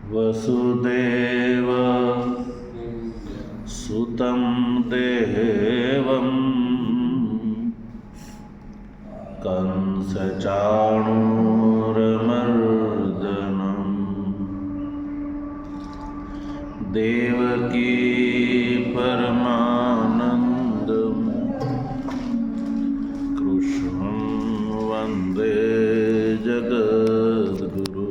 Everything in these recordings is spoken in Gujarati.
वसुदेव सुतं देवं कंसचाणूरमर्दनं देवकी परमानन्दं कृष्णं वन्दे जगद्गुरु।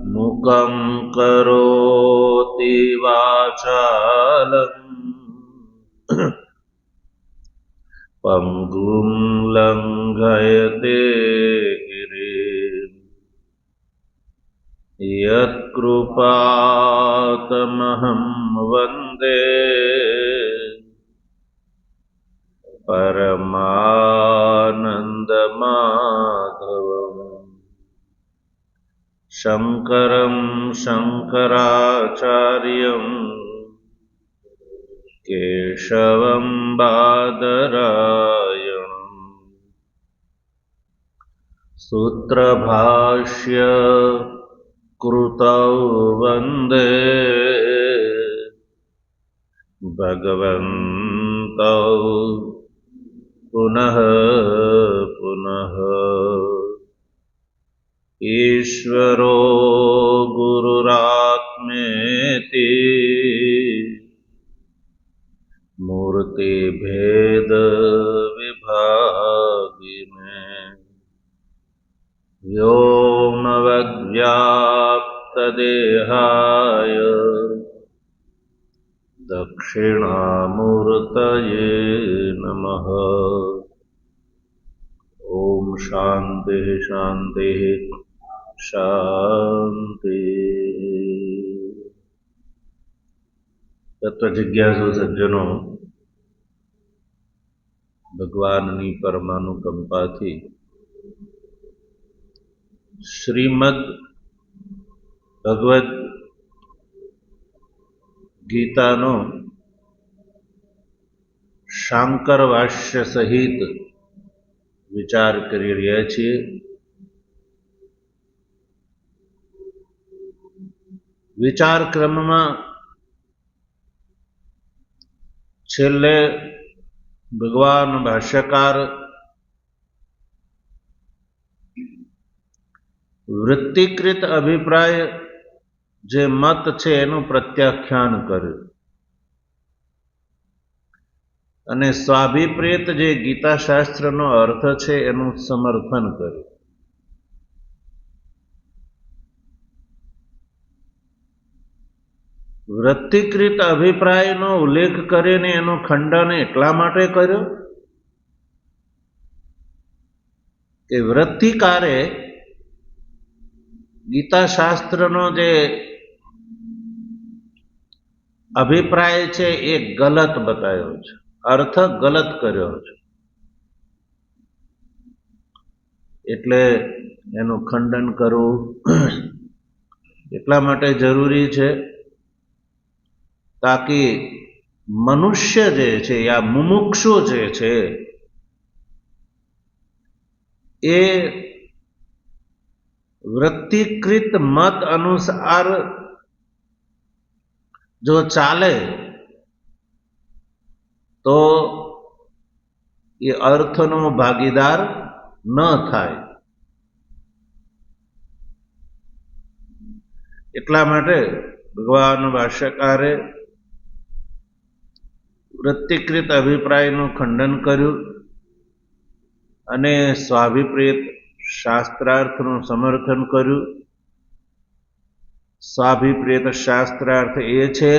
मुखं करोति वाचालं पंगुं लंघयते गिरिं यत्कृपातमहं वन्दे परमानन्दमाधवम्। शङ्करं शङ्कराचार्यं केशवं बादरायणं सूत्रभाष्य कृतौ वन्दे भगवन्तौ पुनः पुनः। ईश्वरो गुरुरात्मेति मूर्तिभेद विभागिने व्योमवद्व्याप्तदेहाय दक्षिणामूर्तये नमः। ओम शांति शांति शांति। तत्व जिज्ञासु सज्जनों, भगवाननी परमानुकंपाथी श्रीमद् भगवद गीतानो शांकर भाष्य सहित विचार કરી રહ્યા છીએ। વિચાર ક્રમમાં છેલ્લે ભગવાન ભાષ્યકાર વૃત્તિકૃત અભિપ્રાય જે મત છે એનું પ્રત્યાખ્યાન કર્યું અને સ્વાભિપ્રેત જે ગીતાશાસ્ત્રનો અર્થ છે એનું સમર્થન કર્યું। વૃત્તિકૃત અભિપ્રાયનો ઉલ્લેખ કરીને એનું ખંડન એટલા માટે કર્યો કે વૃત્તિકારે ગીતાશાસ્ત્રનો જે અભિપ્રાય છે એ ગલત બતાવ્યો છે, અર્થ ગલત કર્યો છે, એટલે એનું ખંડન કરવું એટલા માટે જરૂરી છે તાકી મનુષ્ય જે છે યા મુમુક્ષુ જે છે એ વૃત્તિકૃત મત અનુસાર જો ચાલે તો એ અર્થનો ભાગીદાર ન થાય। એટલા માટે ભગવાન ભાષ્યકારે વૃત્તિકૃત અભિપ્રાયનું ખંડન કર્યું અને સ્વાભિપ્રેત શાસ્ત્રાર્થનું સમર્થન કર્યું। સ્વાભિપ્રેત શાસ્ત્રાર્થ એ છે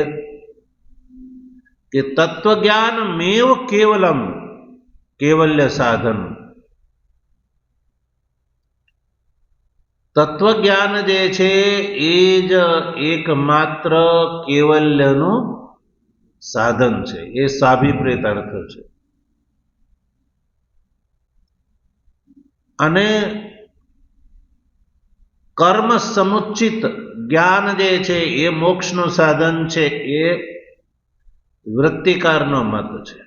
કે તત્વજ્ઞાન મેવ કેવલમ કેવલ્ય સાધન। તત્વજ્ઞાન જે છે એ જ એકમાત્ર કેવલ્યનું સાધન છે, એ સ્વાભિપ્રેત અર્થ છે। અને કર્મ સમુચિત જ્ઞાન જે છે એ મોક્ષનું સાધન છે, એ વૃત્તિકારનો મત છે।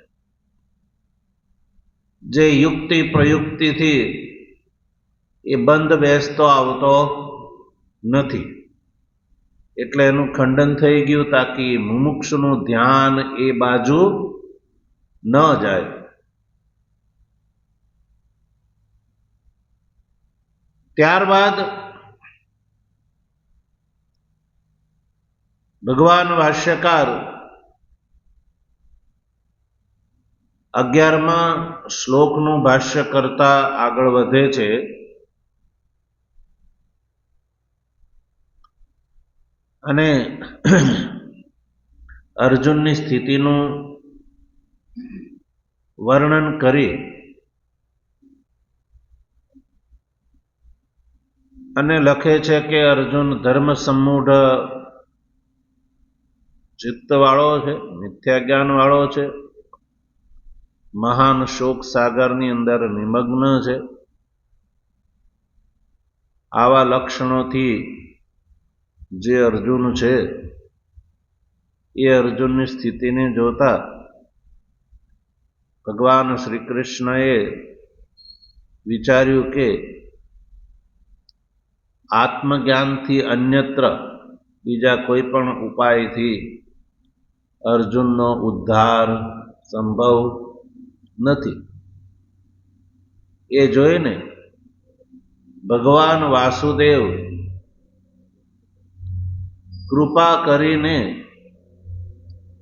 જે યુક્તિ પ્રયુક્તિથી એ બંધ બેસતો આવતો નથી, એટલે એનું ખંડન થઈ ગયું, તાકી મુમુક્ષુનું ધ્યાન એ બાજુ ન જાય. ત્યારબાદ ભગવાન ભાષ્યકાર 11મા શ્લોકનું ભાષ્ય કરતા આગળ વધે છે. અને અર્જુનની સ્થિતિનું વર્ણન કરી અને લખે છે કે અર્જુન ધર્મ સંમૂઢ ચિત્તવાળો છે, મિથ્યા જ્ઞાન વાળો છે, મહાન શોક સાગરની અંદર નિમગ્ન છે. આવા લક્ષણોથી જે અર્જુન છે એ અર્જુનની સ્થિતિને જોતા ભગવાન શ્રી કૃષ્ણએ વિચાર્યું કે આત્મજ્ઞાનથી અન્યત્ર બીજા કોઈ પણ ઉપાયથી અર્જુનનો ઉદ્ધાર સંભવ નથી. એ જોઈને ભગવાન વાસુદેવ કૃપા કરીને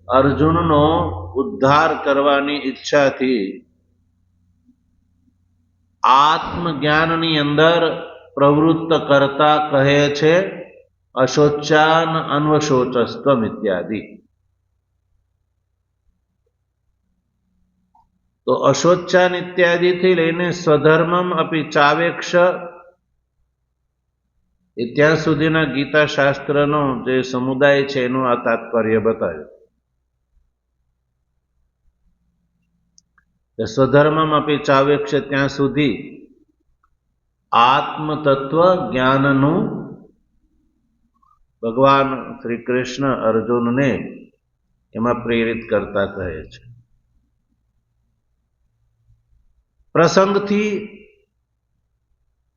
અર્જુનનો ઉદ્ધાર કરવાની ઈચ્છાથી આત્મજ્ઞાનની અંદર પ્રવૃત્ત કરતા કહે છે અશોચાન અન્વશોચસ્ત્વમ ઇત્યાદિ. તો અશોચાન ઇત્યાદિથી લઈને સ્વધર્મમ અપી ચાવેક્ષ એ ત્યાં સુધીના ગીતા શાસ્ત્રનો જે સમુદાય છે એનું આ તાત્પર્ય બતાવ્યું. સ્વધર્મમ અપી ચાવેક્ષ ત્યાં સુધી આત્મતત્વ જ્ઞાનનું ભગવાન શ્રી કૃષ્ણ અર્જુનને એમાં પ્રેરિત કરતા કહે છે. પ્રસંગથી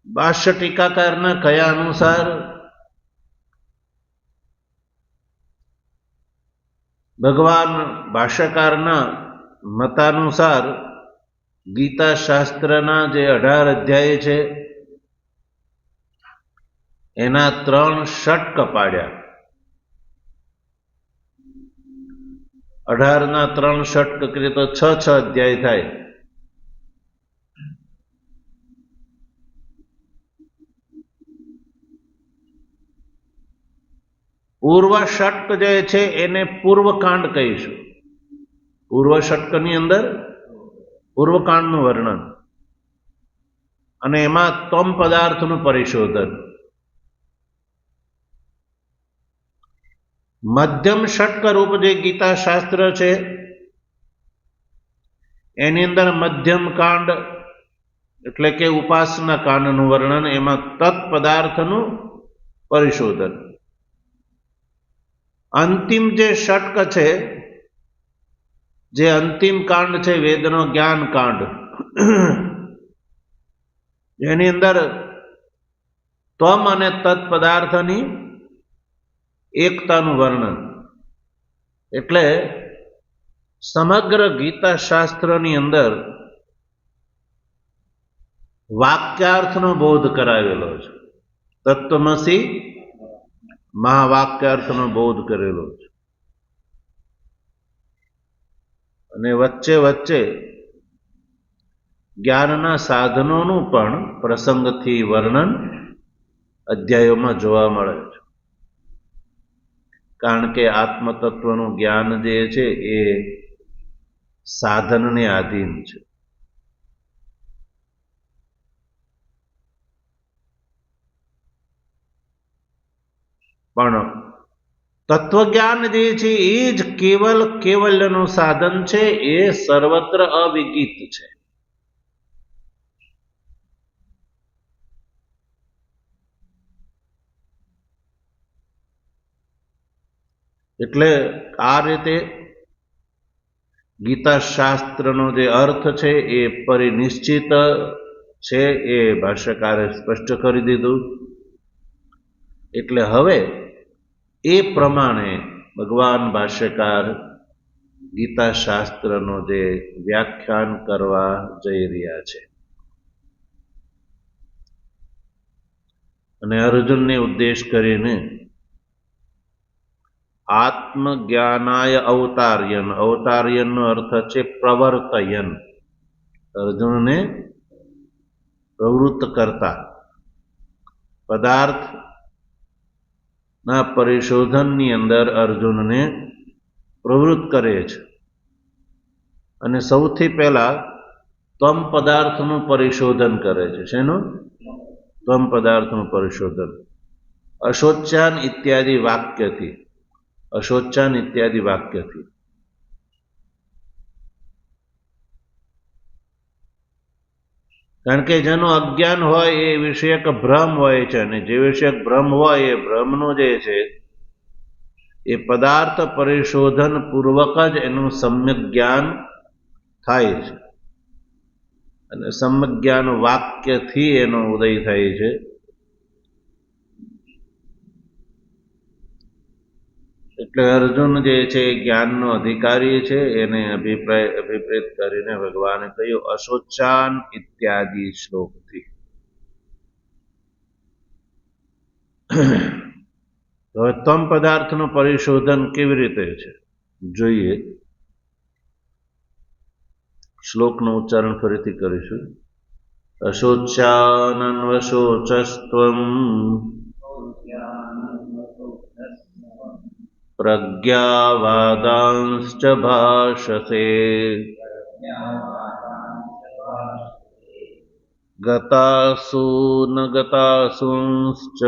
ભાષ્ય ટીકાકારના કયા અનુસાર ભગવાન ભાષ્યકારના મતાનુસાર ગીતા શાસ્ત્રના જે 18 અધ્યાય છે એના 3 ષટક પાડ્યા. 18ના 3 ષટક કરીએ તો 6 અધ્યાય થાય. પૂર્વ ષટક જે છે એને પૂર્વકાંડ કહીશું. પૂર્વ ષટકની અંદર પૂર્વકાંડનું વર્ણન અને એમાં તમ પદાર્થનું પરિશોધન. મધ્યમ ષટક રૂપ જે ગીતા શાસ્ત્ર છે એની અંદર મધ્યમ કાંડ એટલે કે ઉપાસના કાંડનું વર્ણન, એમાં તત્પદાર્થનું પરિશોધન. અંતિમ જે ષટક છે, જે અંતિમ કાંડ છે વેદનો જ્ઞાન કાંડ, એની અંદર ત્વમ અને તત્પદાર્થની એકતાનું વર્ણન. એટલે સમગ્ર ગીતા શાસ્ત્રની અંદર વાક્યાર્થનો બોધ કરાવેલો છે. તત્વમસી મહાવાક્યાર્થનો બોધ કરેલો છે. અને વચ્ચે વચ્ચે જ્ઞાનના સાધનોનું પણ પ્રસંગથી વર્ણન અધ્યાયોમાં જોવા મળે છે. કારણ કે આત્મતત્વનું જ્ઞાન જે છે એ સાધનને આધીન છે. પણ તત્વજ્ઞાન જે છે એ જ કેવલ્યનું સાધન છે. એ સર્વત્ર અવિગિત છે. એટલે આ રીતે ગીતા શાસ્ત્રનો જે અર્થ છે એ પરિનિશ્ચિત છે એ ભાષ્યકારે સ્પષ્ટ કરી દીધું. એટલે હવે એ પ્રમાણે ભગવાન ભાષ્યકાર ગીતા શાસ્ત્રનો જે વ્યાખ્યાન કરવા જઈ રહ્યા છે અને અર્જુનને ઉદ્દેશ કરીને આત્મજ્ઞાનાય અવતાર્યન, અવતાર્યનનો અર્થ છે પ્રવર્તયન, અર્જુનને પ્રવૃત્ત કરતા, પદાર્થના પરિશોધનની અંદર અર્જુનને પ્રવૃત્ત કરે છે. અને સૌથી પહેલા ત્વમ પદાર્થનું પરિશોધન કરે છે. શેનું? ત્વમ પદાર્થનું પરિશોધન અશોચ્યાન ઇત્યાદિ વાક્યથી, અશોચ્યાન ઇત્યાદિ વાક્યથી. કારણ કે જેનું અજ્ઞાન હોય એ વિષયક ભ્રમ હોય છે, અને જે વિષયક ભ્રમ હોય એ ભ્રમનું જે છે એ પદાર્થ પરિશોધન પૂર્વક જ એનું સમ્યક જ્ઞાન થાય છે. અને સમ્યક જ્ઞાન વાક્યથી એનો ઉદય થાય છે. એટલે અર્જુન જે છે જ્ઞાનનો અધિકારી છે, એને અભિપ્રેત કરીને ભગવાને કહ્યું અશોચાન ઇત્યાદિ શ્લોકથી. હવે ત્વમ પદાર્થનું પરિશોધન કેવી રીતે છે જોઈએ. શ્લોકનું ઉચ્ચારણ ફરીથી કરીશું. અશોચાનન્વશોચસ્ત્વમ પ્રજ્ઞાવાદાંશ્ચ ભાષસે ગતાસુ ન ગતાસુંશ્ચ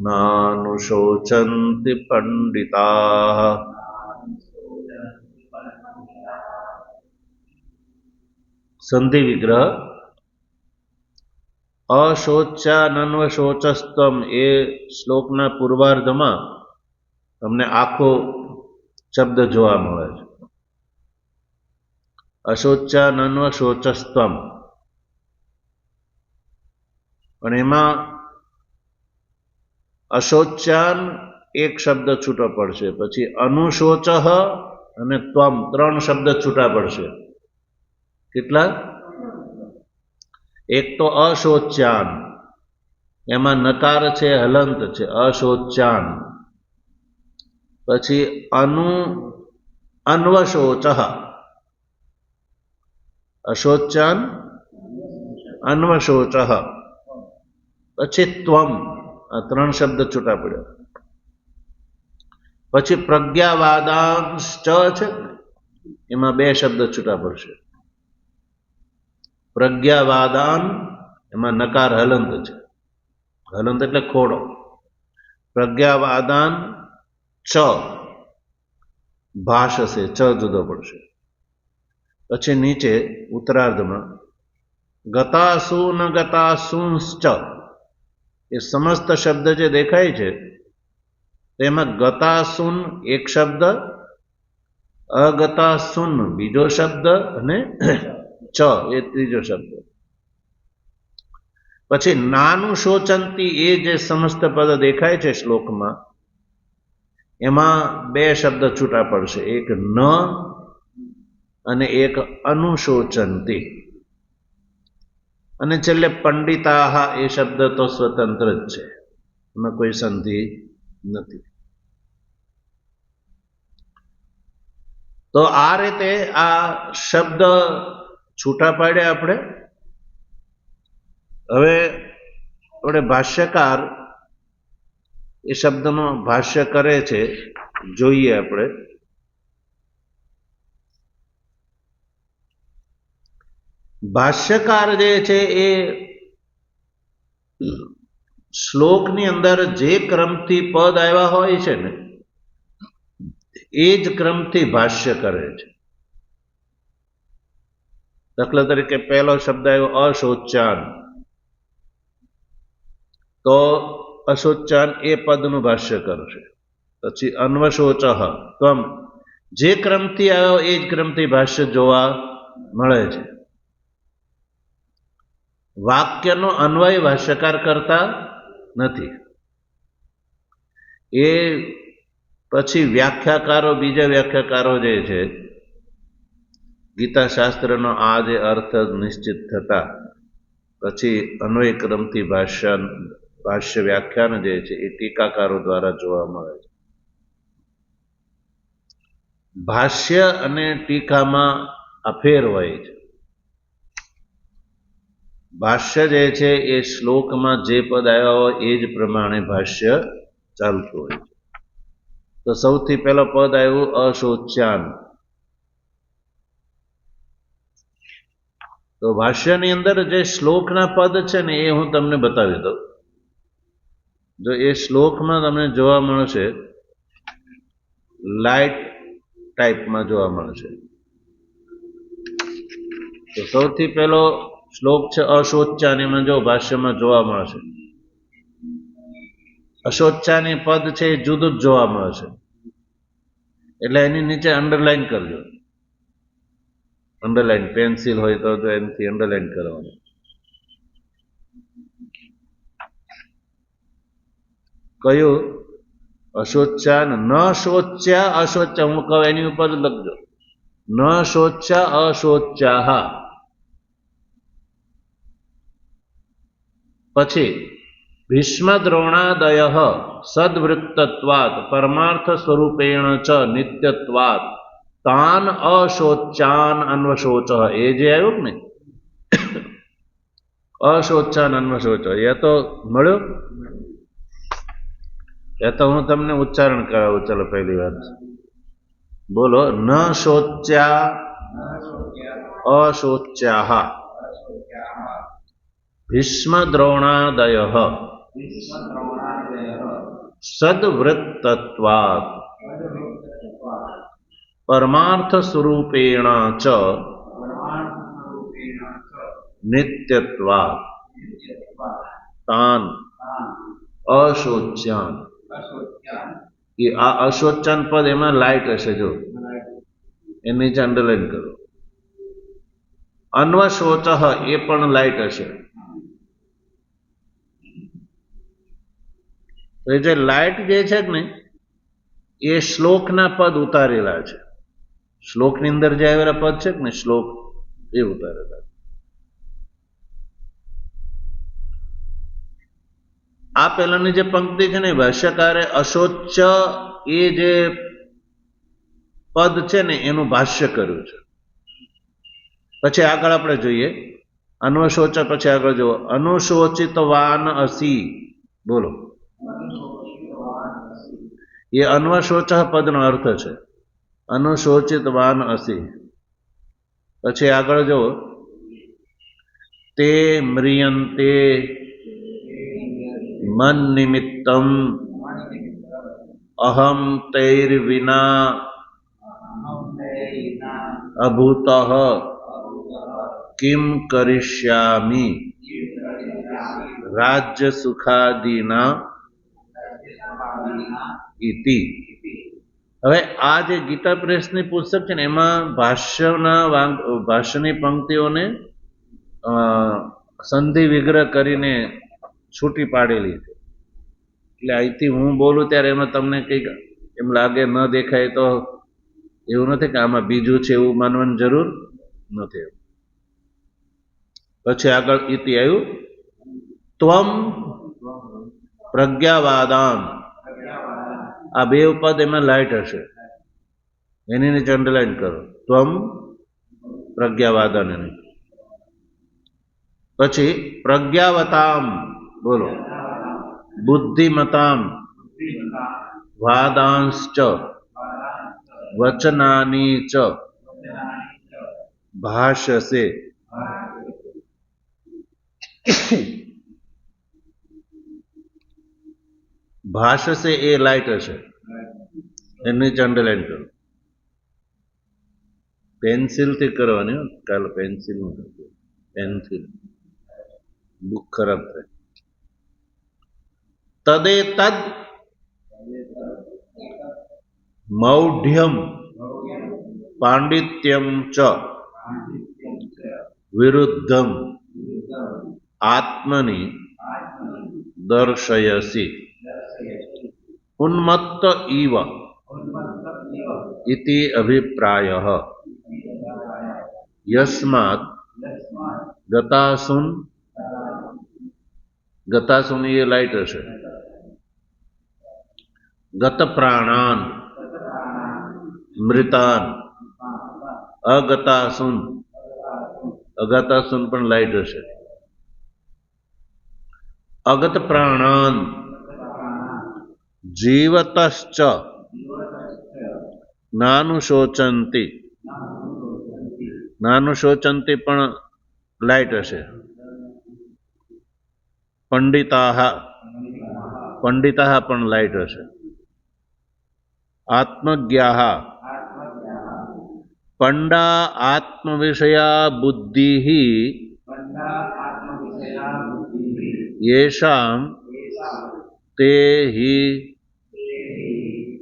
નાનુશોચન્તિ પંડિતાઃ. સંધિ વિગ્રહ. અશોચ્યાનન્વશોચસ્ત્વમ એ શ્લોકના પૂર્વાર્ધમાં તમને આખો શબ્દ જોવા મળે છે. અશોચ્યાનન્વશોચસ્ત્વમ, પણ એમાં અશોચ્યાન એક શબ્દ છૂટો પડશે, પછી અનુશોચ અને ત્વમ ત્રણ શબ્દ છૂટા પડશે. કેટલા? એક તો અશોચ્યાન, એમાં નકાર છે, હલંત છે, અશોચ્યાન. પછી અન્વશોચ, અશોચ્યાન અન્વશોચ. પછી ત્વમ, આ ત્રણ શબ્દ છૂટા પડ્યા. પછી પ્રજ્ઞાવાદાંશ્ચ છે, એમાં બે શબ્દ છૂટા પડશે. પ્રજ્ઞાવાદાન, એમાં નકાર હલંત છે, હલંત એટલે ખોડો. પ્રજ્ઞાવાદાન ચ ભાષસે, ચ જુદો પડશે. પછી નીચે ઉત્તરાર્ધમાં ગતાસુ ન ગતાસુંશ્ચ, એ સમસ્ત શબ્દ જે દેખાય છે તેમાં ગતાસુન એક શબ્દ, અગતાસુન બીજો શબ્દ અને ચ એ ત્રીજો શબ્દ. પછી નાનું શોચંતી એ જે સમસ્ત પદ દેખાય છે શ્લોકમાં, એમાં બે શબ્દ છૂટા પડશે, એક ન અને એક અનુશોચંતી. અને છેલ્લે પંડિતાહ એ શબ્દ તો સ્વતંત્ર જ છે, એમાં કોઈ સંધિ નથી. તો આ રીતે આ શબ્દ છૂટા પાડ્યા આપણે. હવે આપણે ભાષ્યકાર એ શબ્દનો ભાષ્ય કરે છે, જોઈએ આપણે. ભાષ્યકાર જે છે એ શ્લોકની અંદર જે ક્રમથી પદ આવ્યા હોય છે ને એ જ ક્રમથી ભાષ્ય કરે છે. દાખલા તરીકે પહેલો શબ્દ આવ્યો અશોચાન, તો અશોચાન એ પદનું ભાષ્ય કરશે. પછી અન્વશોચ ત્વમ, જે ક્રમથી આવ્યો એ જ ક્રમથી ભાષ્ય જોવા મળે છે. વાક્યનો અન્વય ભાષ્યકાર કરતા નથી. એ પછી વ્યાખ્યાકારો, બીજા વ્યાખ્યાકારો જે છે, ગીતા શાસ્ત્રનો આ જે અર્થ નિશ્ચિત થતા પછી અન્વય ક્રમથી ભાષ્ય વ્યાખ્યાન જે છે એ ટીકાકારો દ્વારા જોવા મળે છે. ભાષ્ય અને ટીકામાં અફેર હોય છે. ભાષ્ય જે છે એ શ્લોકમાં જે પદ આવ્યા હોય એ જ પ્રમાણે ભાષ્ય ચાલતું હોય છે. તો સૌથી પહેલો પદ આવ્યું અશોચ્યાન. તો ભાષ્યની અંદર જે શ્લોકના પદ છે ને એ હું તમને બતાવી દઉં. જો એ શ્લોકમાં તમને જોવા મળશે, લાઇટ ટાઈપમાં જોવા મળશે. તો સૌથી પહેલો શ્લોક છે અશોચ્યાન, એમાં જો ભાષ્યમાં જોવા મળશે. અશોચ્યાની પદ છે એ જુદું જ જોવા મળશે, એટલે એની નીચે અંડરલાઈન કરજો. અંડરલાઈન પેન્સિલ હોય તો એનાથી અંડરલાઈન કરવાનું. કયું? અશોચ્યાન. ન શોચ્યા અશોચ્યા, હું કહું એની ઉપર લખજો. ન શોચ્યા અશોચ્યા. પછી ભીષ્મ દ્રોણાદય સદવૃત્તત્વાત પરમાર્થ સ્વરૂપેણ ચ નિત્યત્વાત તાન અશોચ્યાન અન્વશોચ. એ જે આવ્યું ને અશોચ્યાન અન્વશોચ, એ તો મળ્યો. એ તો હું તમને ઉચ્ચારણ કરાવું. ચલો પહેલી વાત બોલો. ન શોચ્યા અશોચ્યા ભીષ્મ દ્રોણાદય સદવૃત્તત્વાત પરમાર્થ સ્વરૂપેણ ચ નિત્યત્વાત તાન અશોચ્યાન. એ આ અશોચ્યાન પદ એમાં લાઈટ હશે, જો એ નીચે અંડરલાઈન કરો. અન્વશોચ એ પણ લાઈટ હશે. એ જે લાઈટ જે છે ને એ શ્લોકના પદ ઉતારેલા છે. શ્લોકની અંદર જે આવેલા પદ છે ને શ્લોક એ ઉતારેલા. આ પહેલાની જે પંક્તિ છે ને ભાષ્યકારે અશોચ એ જે પદ છે ને એનું ભાષ્ય કર્યું છે. પછી આગળ આપણે જોઈએ અન્વશોચ. પછી આગળ જુઓ અનુશોચિતવાન અસી. બોલો. એ અન્વશોચ પદનો અર્થ છે. અનુશોચિતવાન અસી. પછી આગળ જુઓ તે મ્રિયંતે મન નિમિત્તમ અહમ તૈર્વિના અભૂત કિમ કરિષ્યામિ રાજ્ય સુખાદિના ઇતિ. હવે આ જે ગીતા પ્રેસની પુસ્તક છે ને એમાં ભાષ્યની પંક્તિઓને સંધિ વિગ્રહ કરીને છૂટી પાડેલી છે. એટલે અહીંથી હું બોલું ત્યારે એમાં તમને કંઈક એમ લાગે, ન દેખાય તો એવું નથી કે આમાં બીજું છે એવું માનવાની જરૂર નથી. પછી આગળ ઇતિ આવ્યું ત્વમ પ્રજ્ઞાવાદાન. આ બે પદ એમાં લાઈટ હશે, એની નીચે અંડરલાઈન કરો. ત્વમ પ્રજ્ઞાવાદાન. એની પછી પ્રજ્ઞાવતામ. બોલો. બુદ્ધિમતામ વાદાંશ્ચ વચનાની ચ ભાષ્યસે. ભાષ્યસે એ લાઈટ હશે, એની નીચે અંડરલાઈન કરો. પેન્સિલથી કરવાની, કાલે પેન્સિલ પેન્સિલ બુક ખરાબ થાય. તદે તદ મૌઢ્યમ પાંડિત્યમ ચ વિરુદ્ધમ આત્મની દર્શયસી ઉન્મત્ત ઇવ ઇતિ અભિપ્રાયઃ યસ્માત ગતાસુન એ લાઈટ હશે ગત પ્રાણાન મૃતાન અગતાસુન પણ લાઈટ હશે અગત પ્રાણાન જીવતશ્ચ નાનુશોચંતી પણ લાઈટ હશે પંડિતાહ પણ લાઈટ હશે આત્મજ્ઞાઃ પંડા આત્મવિષયા બુદ્ધિઃ યેષાં તે હિ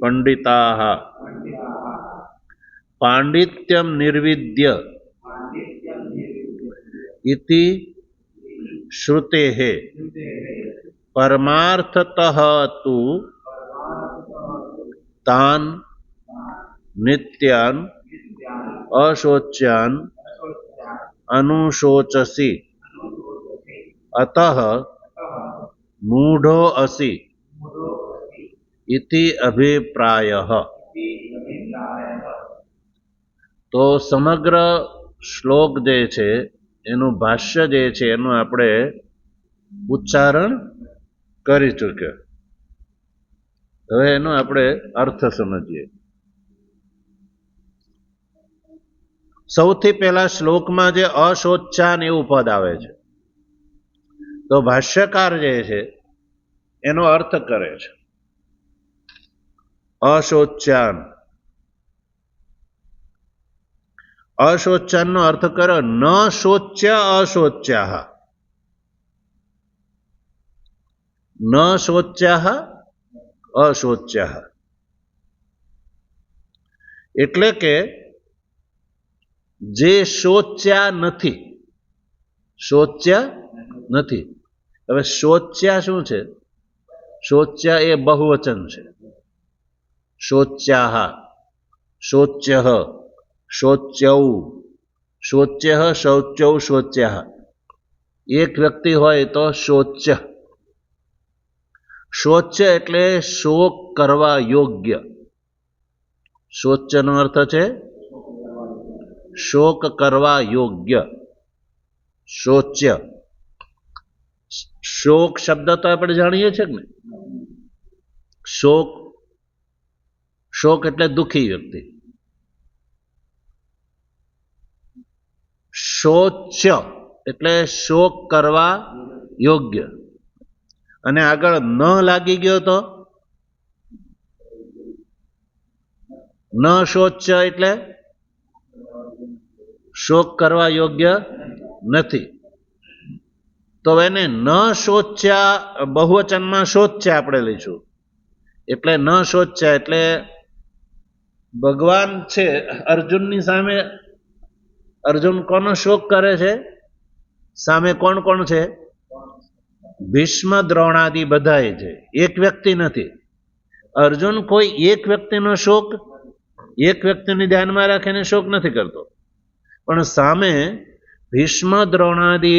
પંડિતાઃ પાંડિત્યમ નિર્વિદ્ય ઇતિ શ્રુતેઃ પરમાર્થતઃ તુ તાન નિત્યાન અશોચ્યાન અનુશોચસી અતઃ મૂઢો અસી ઇતિ અભિપ્રાયઃ. તો સમગ્ર શ્લોક જે છે એનું ભાષ્ય જે છે એનું આપણે ઉચ્ચારણ કરી ચૂક્યા. હવે એનો આપણે અર્થ સમજીએ. સૌથી પહેલા શ્લોકમાં જે અશોચ્યાન એવું પદ આવે છે તો ભાષ્યકાર જે છે એનો અર્થ કરે છે અશોચ્યાન. અશોચ્યાન નો અર્થ કરો ન શોચ્ય અશોચ્યા, ન શોચ્યા અશોચ્યા. એટલે કે જે શોચ્યા નથી, શોચ્યા નથી. હવે શોચ્યા શું છે? શોચ્યા એ બહુવચન છે. શોચ્યાહ, શોચ્યઃ, શોચ્યૌ, શોચ્યઃ, શૌચૌ, શોચ્યાહ. એક વ્યક્તિ હોય તો શોચ્ય. શોચ્ય એટલે શોક કરવા યોગ્ય. શોચ્યનો અર્થ છે શોક કરવા યોગ્ય. શોચ્ય. શોક શબ્દ તો આપણે જાણીએ છીએ ને. શોક, શોક એટલે દુઃખી વ્યક્તિ. શોચ્ય એટલે શોક કરવા યોગ્ય. અને આગળ ન લાગી ગયો તો ન શોચ્ય એટલે શોક કરવા યોગ્ય નથી. તો એને ન શોચ્યા બહુવચનમાં શોચ્યા આપણે લઈશું. એટલે ન શોચ્યા એટલે ભગવાન છે અર્જુનની સામે, અર્જુન કોનો શોક કરે છે? સામે કોણ કોણ છે? ભીષ્મ, દ્રોણાદિ બધાય છે. એક વ્યક્તિ નથી. અર્જુન કોઈ એક વ્યક્તિનો શોક, એક વ્યક્તિને ધ્યાનમાં રાખીને શોક નથી કરતો, પણ સામે ભીષ્મ, દ્રોણાદિ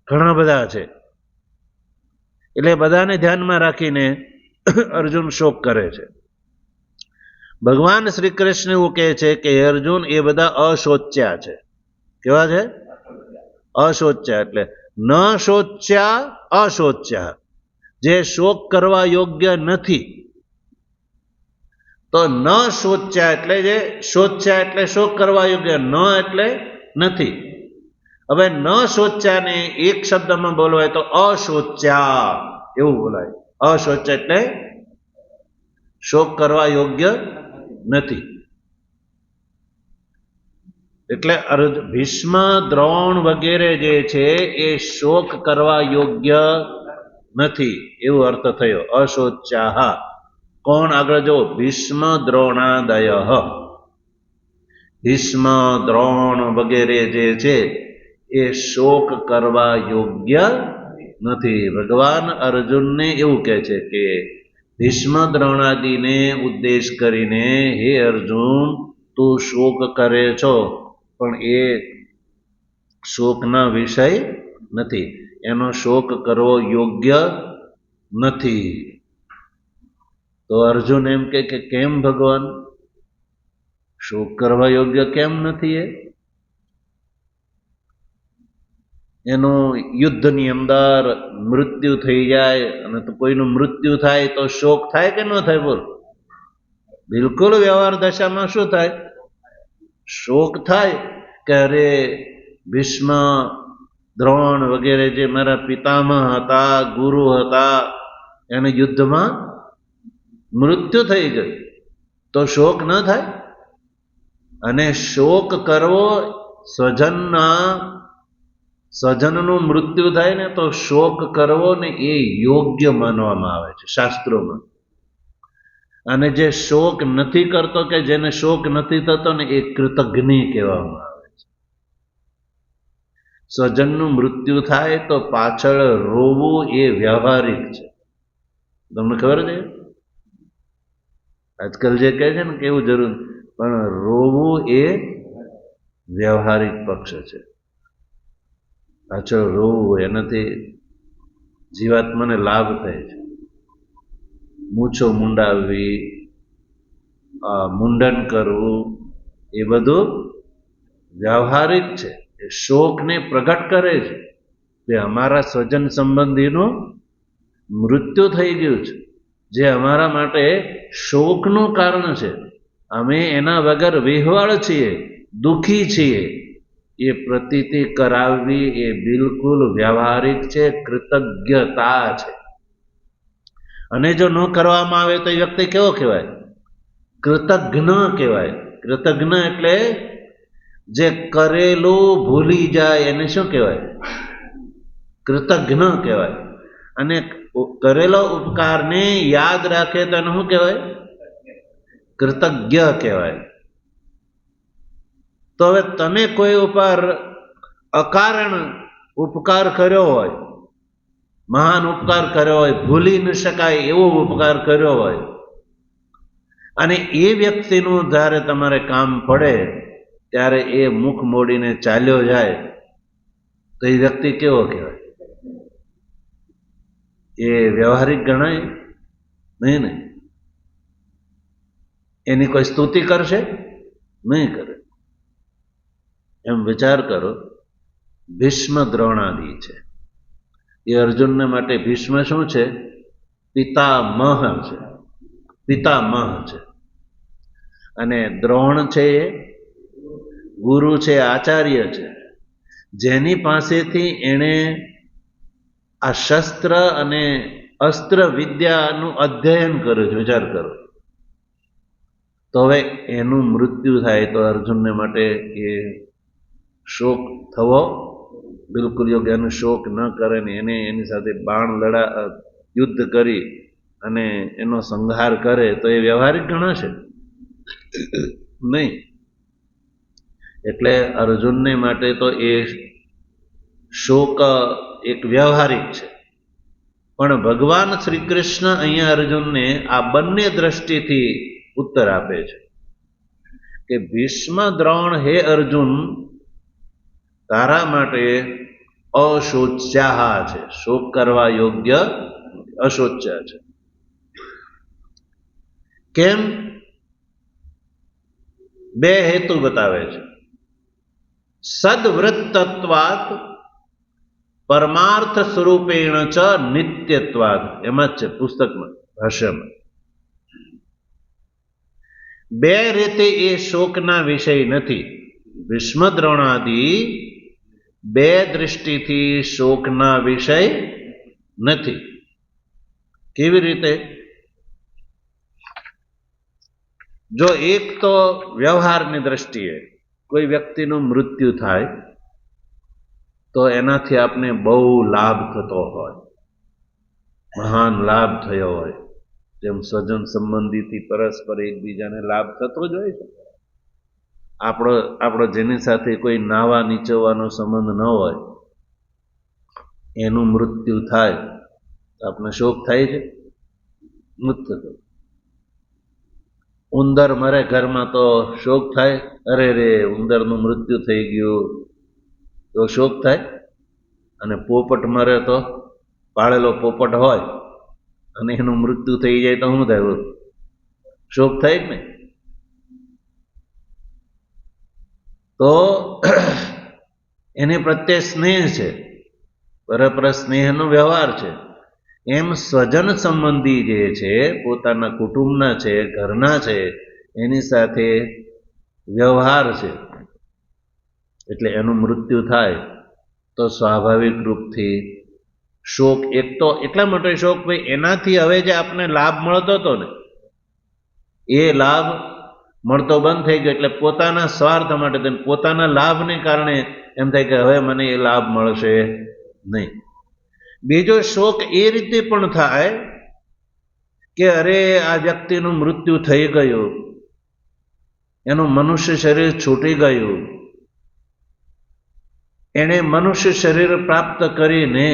ઘણા બધા છે. એટલે બધાને ધ્યાનમાં રાખીને અર્જુન શોક કરે છે. ભગવાન શ્રી કૃષ્ણ એવું કહે છે કે અર્જુન એ બધા અશોચ્યા છે. કેવા છે? અશોચ્યા. એટલે ન શોચ્યા અશોચ્યા, જે શોક કરવા યોગ્ય નથી. તો ન શોચ્યા એટલે જે શોચ્યા એટલે શોક કરવા યોગ્ય, ન એટલે નથી. હવે ન શોચ્યાને એક શબ્દમાં બોલવાય તો અશોચ્યા એવું બોલાય. અશોચ્યા એટલે શોક કરવા યોગ્ય નથી. એટલે ભીષ્મ, દ્રોણ વગેરે જે છે એ શોક કરવા યોગ્ય નથી, એવો અર્થ થયો અશોચ્યાહ. કોણ? આગળ જો ભીષ્મ દ્રોણાદય. ભીષ્મ, દ્રોણ વગેરે જે છે એ શોક કરવા યોગ્ય નથી. ભગવાન અર્જુનને એવું કહે છે કે ભીષ્મ દ્રોણાદિને ઉદ્દેશ કરીને, હે અર્જુન, તું શોક કરે છો પણ એ શોકના વિષય નથી, એનો શોક કરવો યોગ્ય નથી. તો અર્જુન એમ કે કેમ ભગવાન શોક કરવા યોગ્ય કેમ નથી? એનું યુદ્ધની અંદર મૃત્યુ થઈ જાય અને તો કોઈનું મૃત્યુ થાય તો શોક થાય કે ન થાય? બોલ. બિલકુલ વ્યવહાર દશામાં શું થાય? શોક થાય કે અરે ભીષ્મ, દ્રોણ વગેરે જે મારા પિતામહ હતા, ગુરુ હતા, એને યુદ્ધમાં મૃત્યુ થઈ ગયું, તો શોક ન થાય? અને શોક કરવો, સ્વજનનું મૃત્યુ થાય ને તો શોક કરવો ને એ યોગ્ય માનવામાં આવે છે શાસ્ત્રોમાં. અને જે શોક નથી કરતો કે જેને શોક નથી થતો ને એ કૃતજ્ઞ કહેવામાં આવે છે. સ્વજનનું મૃત્યુ થાય તો પાછળ રોવું એ વ્યવહારિક છે. તમને ખબર છે? આજકાલ જે કહે છે ને કેવું જરૂર, પણ રોવું એ વ્યવહારિક પક્ષ છે. પાછળ રોવું એનાથી જીવાત્માને લાભ થાય છે. મૂછો મુંડાવવી, મુંડન કરવું, એ બધું વ્યવહારિક છે. એ શોકને પ્રગટ કરે છે કે અમારા સ્વજન સંબંધીનું મૃત્યુ થઈ ગયું છે, જે અમારા માટે શોકનું કારણ છે. અમે એના વગર વિહવળ છીએ, દુઃખી છીએ. એ પ્રતીતિ કરાવવી એ બિલકુલ વ્યવહારિક છે, કૃતજ્ઞતા છે. અને જો ન કરવામાં આવે તો એ વ્યક્તિ કેવો કહેવાય? કૃતજ્ઞ કહેવાય. કૃતજ્ઞ એટલે જે કરેલું ભૂલી જાય એને શું કહેવાય? કૃતજ્ઞ કહેવાય. અને કરેલો ઉપકારને યાદ રાખે તો એને શું કહેવાય? કૃતજ્ઞ કહેવાય. તો હવે તમે કોઈ ઉપર અકારણ ઉપકાર કર્યો હોય, મહાન ઉપકાર કર્યો હોય, ભૂલી ન શકાય એવો ઉપકાર કર્યો હોય, અને એ વ્યક્તિનું જ્યારે તમારે કામ પડે ત્યારે એ મુખ મોડીને ચાલ્યો જાય તો એ વ્યક્તિ કેવો કહેવાય? એ વ્યવહારિક ગણાય નહીં ને? એની કોઈ સ્તુતિ કરશે? નહીં કરે. એમ વિચાર કરો, ભીષ્મ દ્રોણાદિ છે એ અર્જુનને માટે ભીષ્મ શું છે? પિતામહ છે. પિતામહ છે. અને દ્રોણ છે એ ગુરુ છે, આચાર્ય છે, જેની પાસેથી એણે આ શસ્ત્ર અને અસ્ત્ર વિદ્યાનું અધ્યયન કર્યું છે. વિચાર કરો. તો હવે એનું મૃત્યુ થાય તો અર્જુનને માટે એ શોક થવો બિલકુલ યોગ્ય. એનો શોક ન કરે ને એને એની સાથે બાણ યુદ્ધ કરી અને એનો સંહાર કરે તો એ વ્યવહારિક ગણાશે? નહીં. એટલે અર્જુનને માટે તો એ શોક એક વ્યવહારિક છે. પણ ભગવાન શ્રી કૃષ્ણ અહીંયા અર્જુનને આ બંને દ્રષ્ટિથી ઉત્તર આપે છે કે ભીષ્મ, દ્રોણ, હે અર્જુન, તારા માટે અશોચ્યા છે, શોક કરવા યોગ્ય અશોચ્ય છે. કેમ? બે હેતુ બતાવે છે. સદવૃત્તત્વાત પરમાર્થ સ્વરૂપેણ ચ નિત્યત્વાત. એમાં જ છે પુસ્તકમાં, ભાષ્યમાં. બે રીતે એ શોકના વિષય નથી. ભીષ્મ દ્રોણાદિ બે દૃષ્ટિથી શોકના વિષય નથી. કેવી રીતે? જો એક તો વ્યવહારની દ્રષ્ટિએ કોઈ વ્યક્તિનું મૃત્યુ થાય તો એનાથી આપને બહુ લાભ થતો હોય, મહાન લાભ થયો હોય, જેમ સ્વજન સંબંધીથી પરસ્પર એકબીજાને લાભ થતો જ હોય છે. આપણો જેની સાથે કોઈ નાવા નીચવવાનો સંબંધ ન હોય એનું મૃત્યુ થાય તો આપણે શોક થાય છે? નથી થતો. ઉંદર મરે ઘરમાં તો શોક થાય, અરે રે ઉંદરનું મૃત્યુ થઈ ગયું, તો શોક થાય. અને પોપટ મરે તો, પાળેલો પોપટ હોય અને એનું મૃત્યુ થઈ જાય તો શું થાય? શોક થાય જ ને. તો એની પ્રત્યે સ્નેહ છે, પરસ્પર સ્નેહનો વ્યવહાર છે. એમ સ્વજન સંબંધી જે છે, પોતાના કુટુંબના છે, ઘરના છે, એની સાથે વ્યવહાર છે. એટલે એનું મૃત્યુ થાય તો સ્વાભાવિક રૂપથી શોક. એક તો એટલા માટે શોક, ભાઈ એનાથી હવે જે આપને લાભ મળતો હતો ને એ લાભ મળતો બંધ થઈ ગયો. એટલે પોતાના સ્વાર્થ માટે, પોતાના લાભને કારણે એમ થાય કે હવે મને એ લાભ મળશે નહીં. બીજો શોક એ રીતે પણ થાય કે અરે આ વ્યક્તિનું મૃત્યુ થઈ ગયું, એનું મનુષ્ય શરીર છૂટી ગયું, એણે મનુષ્ય શરીર પ્રાપ્ત કરીને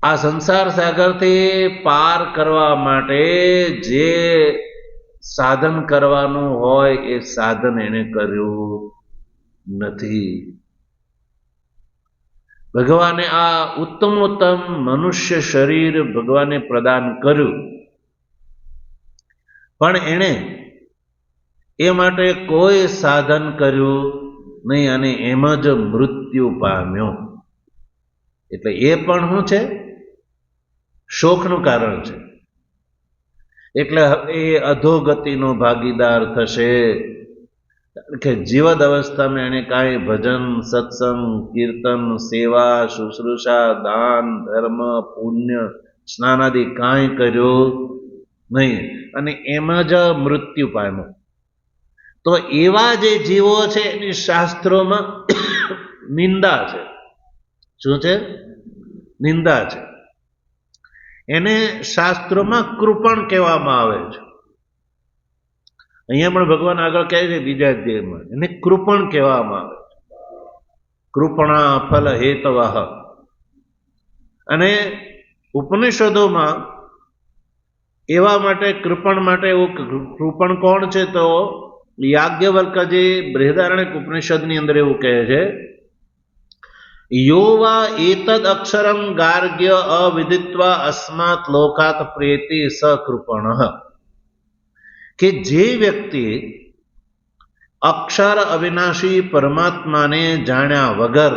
આ સંસાર સાગરથી પાર કરવા માટે જે સાધન કરવાનું હોય એ સાધન એણે કર્યું નથી. ભગવાને આ ઉત્તમોત્તમ મનુષ્ય શરીર ભગવાને પ્રદાન કર્યું, પણ એણે એ માટે કોઈ સાધન કર્યું નહીં અને એમ જ મૃત્યુ પામ્યો. એટલે એ પણ શું છે? શોકનું કારણ છે. એટલે હવે એ અધોગતિનો ભાગીદાર થશે. કે જીવદ અવસ્થામાં એને કાંઈ ભજન, સત્સંગ, કીર્તન, સેવા, શુશ્રૂષા, દાન, ધર્મ, પુણ્ય, સ્નાનાદિ કાંઈ કર્યું નહીં અને એમાં જ મૃત્યુ પામ્યો. તો એવા જે જીવો છે એની શાસ્ત્રોમાં નિંદા છે. શું છે? નિંદા છે. એને શાસ્ત્રોમાં કૃપણ કહેવામાં આવે છે. અહીંયા પણ ભગવાન આગળ કહે છે બીજા અધ્યાયમાં, એને કૃપણ કહેવામાં આવે છે. કૃપણા ફલ હેતવઃ. અને ઉપનિષદોમાં એવા માટે કૃપણ માટે એવું, કૃપણ કોણ છે? તો યાજ્ઞવલ્ક્યજી બૃહદારણ્યક ઉપનિષદની અંદર એવું કહે છે, યો વા એતદ અક્ષરમ ગાર્ગ્ય અવિદિત્વા અસ્માત લોકાત પ્રેતિ સ કૃપણઃ. કે જે વ્યક્તિ અક્ષર અવિનાશી પરમાત્માને જાણ્યા વગર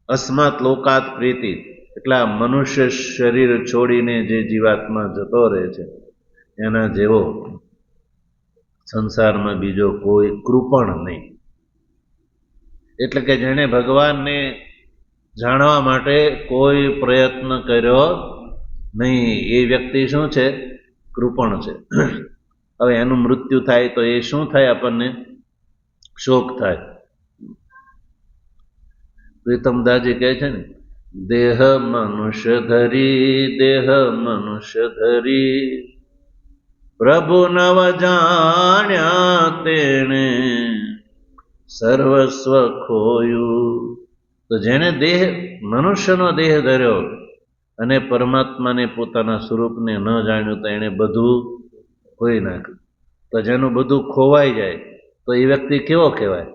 અસ્માત લોકાત પ્રેતિ, એટલે મનુષ્ય શરીર છોડીને જે જીવાત્મા જતો રહે છે એના જેવો સંસારમાં બીજો કોઈ કૃપણ નહીં. એટલે કે જેણે ભગવાનને જાણવા માટે કોઈ પ્રયત્ન કર્યો નહીં એ વ્યક્તિ શું છે? કૃપણ છે. હવે એનું મૃત્યુ થાય તો એ શું થાય? આપણને શોક થાય. પ્રીતમદાસજી કહે છે ને, દેહ મનુષ્ય ધરી પ્રભુ નવ જાણ્યા તેણે સર્વસ્વ ખોયું. તો જેને દેહ, મનુષ્યનો દેહ ધર્યો અને પરમાત્માને પોતાના સ્વરૂપને ન જાણ્યું તો એને બધું ખોઈ નાખ્યું. તો જેનું બધું ખોવાઈ જાય તો એ વ્યક્તિ કેવો કહેવાય?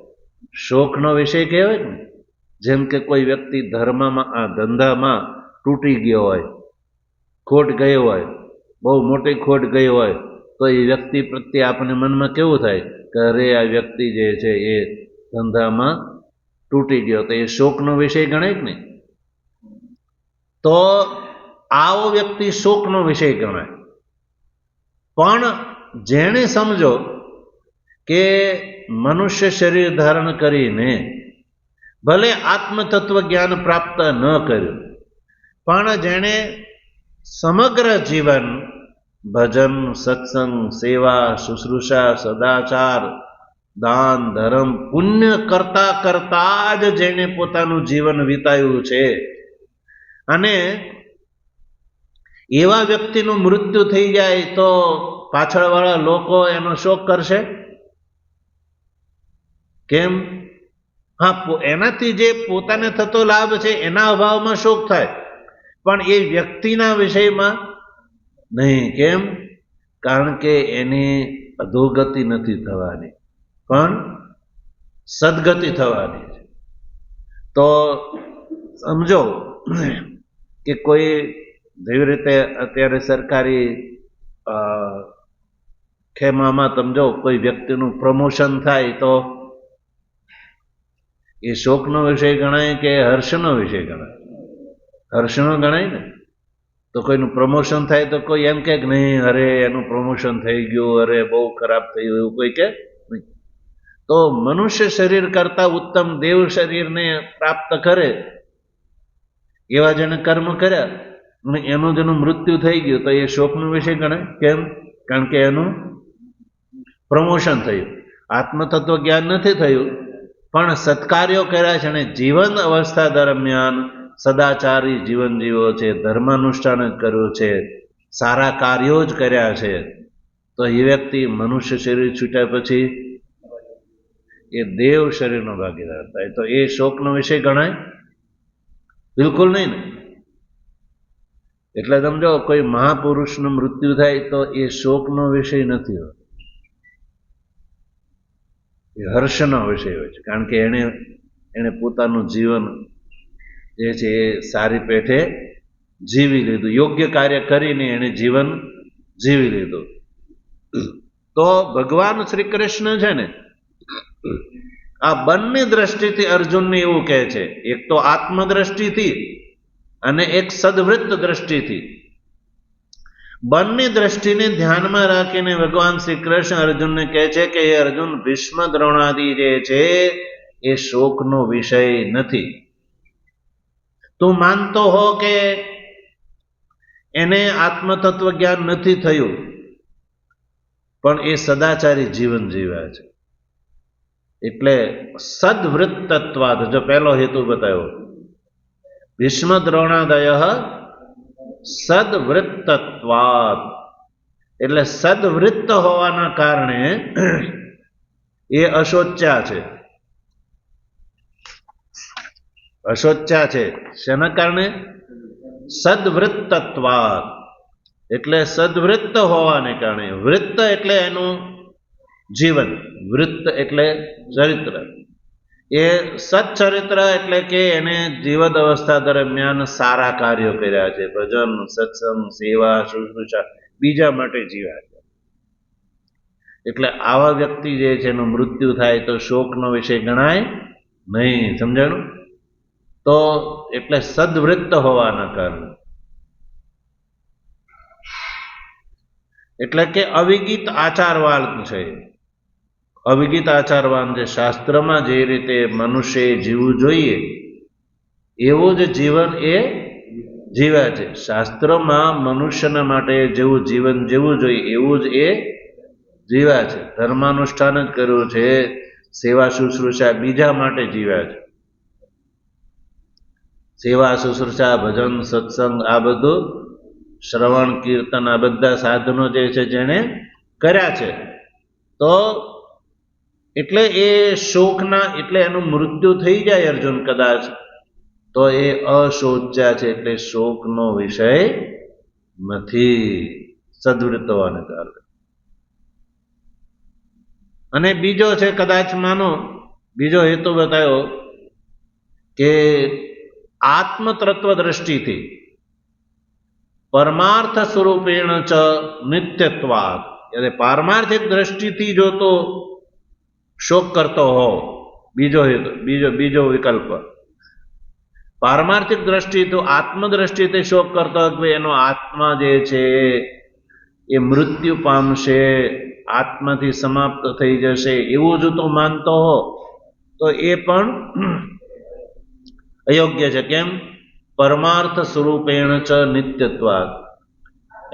શોકનો વિષય કહેવાય ને. જેમ કે કોઈ વ્યક્તિ ધર્મમાં, આ ધંધામાં તૂટી ગયો હોય, ખોટ ગઈ હોય, બહુ મોટી ખોટ ગઈ હોય, તો એ વ્યક્તિ પ્રત્યે આપણને મનમાં કેવું થાય કે અરે આ વ્યક્તિ જે છે એ ધંધામાં તૂટી ગયો, તો એ શોકનો વિષય ગણાય ને. તો આવો વ્યક્તિ શોકનો વિષય ગણાય. પણ જેણે સમજો કે મનુષ્ય શરીર ધારણ કરીને ભલે આત્મતત્વ જ્ઞાન પ્રાપ્ત ન કર્યું, પણ જેણે સમગ્ર જીવન ભજન, સત્સંગ, સેવા, શુશ્રૂષા, સદાચાર, દાન, ધર્મ, પુણ્ય કરતા કરતા જ જેણે પોતાનું જીવન વિતાવ્યું છે અને એવા વ્યક્તિનું મૃત્યુ થઈ જાય તો પાછળવાળા લોકો એનો શોક કરશે? કેમ? હા, એનાથી જે પોતાને થતો લાભ છે એના અભાવમાં શોક થાય, પણ એ વ્યક્તિના વિષયમાં નહીં. કેમ? કારણ કે એની અધોગતિ નથી થવાની, પણ સદગતિ થવાની છે. તો સમજો કે કોઈ જેવી રીતે અત્યારે સરકારી ખેમામાં સમજો કોઈ વ્યક્તિનું પ્રમોશન થાય તો એ શોકનો વિષય ગણાય કે હર્ષનો વિષય ગણાય? હર્ષનો ગણાય ને. તો કોઈનું પ્રમોશન થાય તો કોઈ એમ કે નહીં, અરે એનું પ્રમોશન થઈ ગયું, અરે બહુ ખરાબ થયું, એવું કોઈ કે નહીં. તો મનુષ્ય શરીર કરતા ઉત્તમ દેવ શરીરને પ્રાપ્ત કરે એવા જેને કર્મ કર્યા અને એનું જેનું મૃત્યુ થઈ ગયું તો એ શોકનો વિષય ગણાય. કેમ? કારણ કે એનું પ્રમોશન થયું, આત્મતત્વ જ્ઞાન નથી થયું, પણ સત્કાર્યો કર્યા છે અને જીવન અવસ્થા દરમિયાન સદાચારી જીવન જીવ્યો છે, ધર્માનુષ્ઠાન જ કર્યું છે, સારા કાર્યો જ કર્યા છે, તો એ વ્યક્તિ મનુષ્ય શરીર છૂટ્યા પછી એ દેવ શરીરનો ભાગીદાર થાય. તો એ શોકનો વિષય ગણાય? બિલકુલ નહીં ને. એટલે સમજો કોઈ મહાપુરુષનું મૃત્યુ થાય તો એ શોકનો વિષય નથી હોતો, એ હર્ષનો વિષય હોય છે. કારણ કે એને પોતાનું જીવન જે છે એ સારી પેઠે જીવી લીધું, યોગ્ય કાર્ય કરીને એને જીવન જીવી લીધું. તો ભગવાન શ્રી કૃષ્ણ છે ને આ બંને દ્રષ્ટિથી અર્જુનને એવું કહે છે, એક તો આત્મદ્રષ્ટિથી અને એક સદવૃત્ત દ્રષ્ટિથી. બંને દ્રષ્ટિને ધ્યાનમાં રાખીને ભગવાન શ્રી કૃષ્ણ અર્જુનને કહે છે કે હે અર્જુન, ભીષ્મ દ્રોણાદિ જે છે એ શોકનો વિષય નથી. તું માનતો હો કે એને આત્મતત્વ જ્ઞાન નથી થયું, પણ એ સદાચારી જીવન જીવ્યા છે. એટલે સદવૃત્તત્વાદ, જો પહેલો હેતુ બતાવ્યો, ભીષ્મ દ્રોણાદય સદવૃત્તત્વાદ, એટલે સદવૃત્ત હોવાના કારણે એ અશોચ્યા છે. અશોચ્યા છે શેના કારણે? સદવૃત્તત્વાદ, એટલે સદવૃત્ત હોવાને કારણે. વૃત્ત એટલે એનું જીવન, વૃત્ત એટલે ચરિત્ર. એ સચ્ચરિત્ર એટલે કે એને જીવન અવસ્થા દરમિયાન સારા કાર્યો કર્યા છે, ભજન, સત્સંગ, સેવા, શુશ્રૂષા, બીજા માટે જીવ્યા છે. એટલે આવા વ્યક્તિ જે છે એનું મૃત્યુ થાય તો શોકનો વિષય ગણાય નહીં. સમજાણું? તો એટલે સદવૃત્ત હોવાના કારણે, એટલે કે અવિગિત આચારવાન છે. અવિગિત આચારવાન, જે શાસ્ત્રમાં જે રીતે મનુષ્ય જીવવું જોઈએ એવું જ જીવન એ જીવ્યા છે. શાસ્ત્રમાં મનુષ્યના માટે જેવું જીવન જીવવું જોઈએ એવું જ એ જીવ્યા છે. ધર્માનુષ્ઠાન જ કર્યું છે, સેવા શુશ્રૂષા બીજા માટે જીવ્યા છે. સેવા શુશ્રૂષા, ભજન, સત્સંગ, આ બધું શ્રવણ, કીર્તન, આ બધા સાધનો જે છે જેને કર્યા છે. તો એટલે એ શોકના, એટલે એનું મૃત્યુ થઈ જાય અર્જુન કદાચ, તો એ અશોચ્યા છે, એટલે શોકનો વિષય નથી, સદવૃત્ત હોવાને કારણે. અને બીજો છે, કદાચ માનો બીજો હેતુ બતાવ્યો કે આત્મતત્વ દ્રષ્ટિથી પરમાર્થ સ્વરૂપેણ ચ નિત્યત્વાદ, એટલે પારમાર્થિક દ્રષ્ટિથી જો તો શોક કરતો હો, બીજો હેતુ, બીજો વિકલ્પ. પારમાર્થિક દ્રષ્ટિ તો આત્મદ્રષ્ટિથી શોક કરતો હોય, એનો આત્મા જે છે એ મૃત્યુ પામશે, આત્માથી સમાપ્ત થઈ જશે, એવું જો તો માનતો હો તો એ પણ અયોગ્ય છે. કેમ? પરમાર્થ સ્વરૂપેણ ચ નિત્યત્વાદ,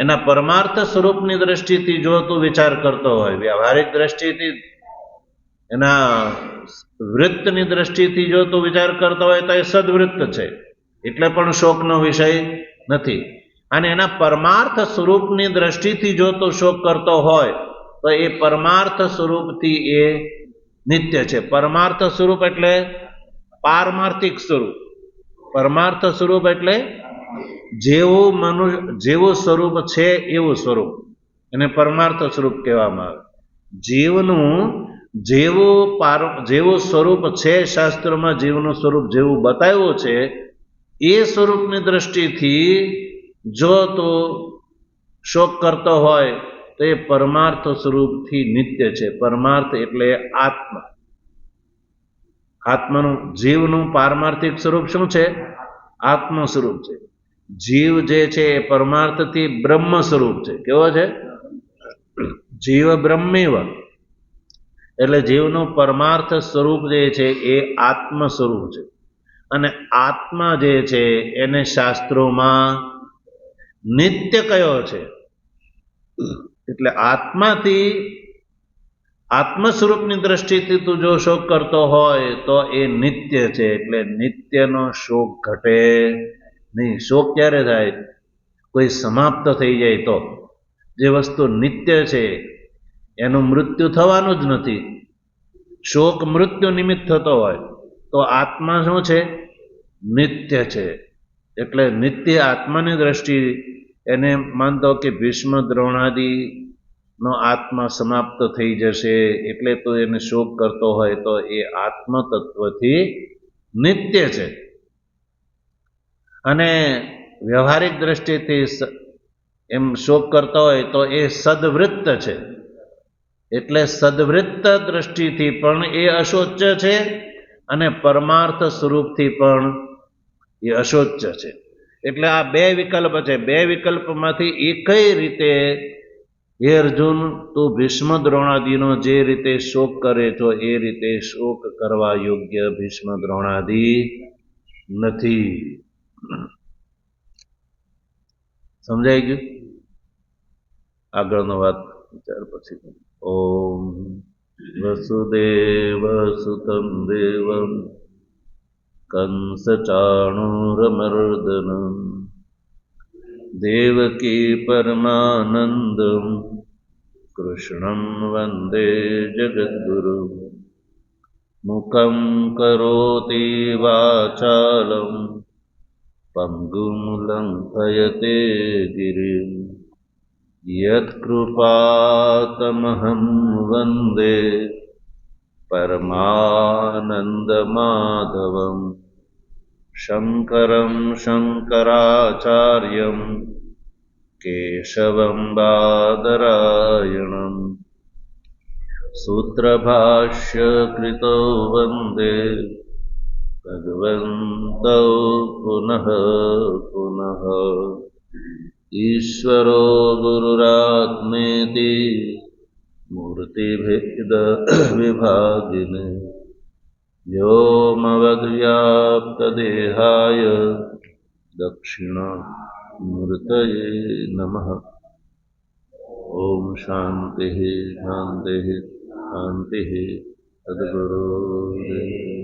એના પરમાર્થ સ્વરૂપની દ્રષ્ટિથી જો તું વિચાર કરતો હોય, વ્યવહારિક દ્રષ્ટિથી, એના વૃત્તની દ્રષ્ટિથી જો તું વિચાર કરતો હોય તો એ સદવૃત્ત છે, એટલે પણ શોકનો વિષય નથી. અને એના પરમાર્થ સ્વરૂપની દ્રષ્ટિથી જો તું શોક કરતો હોય તો એ પરમાર્થ સ્વરૂપથી એ નિત્ય છે. પરમાર્થ સ્વરૂપ એટલે પારમાર્થિક સ્વરૂપ. પરમાર્થ સ્વરૂપ એટલે જેવું જેવું સ્વરૂપ છે એવું સ્વરૂપ, એને પરમાર્થ સ્વરૂપ કહેવામાં આવે. જીવનું જેવું સ્વરૂપ છે, શાસ્ત્રોમાં જીવનું સ્વરૂપ જેવું બતાવ્યું છે એ સ્વરૂપની દ્રષ્ટિથી જો તું શોક કરતો હોય તો એ પરમાર્થ સ્વરૂપથી નિત્ય છે. પરમાર્થ એટલે આત્મા. આત્માનું જીવનું પારમાર્થિક સ્વરૂપ શું છે? આત્મ સ્વરૂપ છે. જીવ જે છે એ પરમાર્થથી બ્રહ્મ સ્વરૂપ છે. કેવો છે? જીવ બ્રહ્મેવ. એટલે જીવનું પરમાર્થ સ્વરૂપ જે છે એ આત્મ સ્વરૂપ છે. અને આત્મા જે છે એને શાસ્ત્રોમાં નિત્ય કયો છે. એટલે આત્માથી આત્મ સ્વરૂપની દ્રષ્ટિથી તું જો શોક કરતો હોય તો એ નિત્ય છે. એટલે નિત્યનો શોક ઘટે નહીં. શોક ક્યારે થાય? કોઈ સમાપ્ત થઈ જાય તો. જે વસ્તુ નિત્ય છે એનું મૃત્યુ થવાનું જ નથી. શોક મૃત્યુ નિમિત્ત થતો હોય તો આત્મા શું છે? નિત્ય છે. એટલે નિત્ય આત્માની દ્રષ્ટિ એને માનતો કે ભીષ્મ દ્રોણાદિ નો આત્મા સમાપ્ત થઈ જશે એટલે તો એને શોક કરતો હોય તો એ આત્મ તત્વથી નિત્ય છે. અને વ્યવહારિક દ્રષ્ટિથી એમ શોક કરતો હોય તો એ સદવૃત્ત છે. એટલે સદવૃત્ત દ્રષ્ટિથી પણ એ અશોચ્ય છે અને પરમાર્થ સ્વરૂપથી પણ એ અશોચ્ય છે. એટલે આ બે વિકલ્પ છે. બે વિકલ્પમાંથી એકય રીતે હે અર્જુન, તું ભીષ્મ દ્રોણાદિનો જે રીતે શોક કરે છો એ રીતે શોક કરવા યોગ્ય ભીષ્મ દ્રોણાદિ નથી. સમજાઈ ગયું? આગળનો વાત વિચાર પછી. ઓમ વસુદેવ સુતમ દેવમ કંસ ચાણૂરમર્દનમ દેવકી પરમાનંદમ કૃષ્ણં વંદે જગદ્ગુરુ મુખં કરોતિ વાચાલં પંગું લંઘયતે ગિરિં યત્કૃપાતમહં વંદે પરમાનંદમાધવં શંકરં શંકરાચાર્યં કેશવં બાદરાયણં સૂત્રભાષ્યકૃતો વંદે ભગવन्तौ પુનઃ પુનઃ. ઈશ્વરો ગુરુરાત્મેતિ મૂર્તિભેદ વિભાગિને વ્યોમવદ્વ્યાપ્તદેહાય દક્ષિણામૂર્તયે નમઃ. ઓમ શાંતિ શાંતિ શાંતિ. સદ્ગુરુદેવ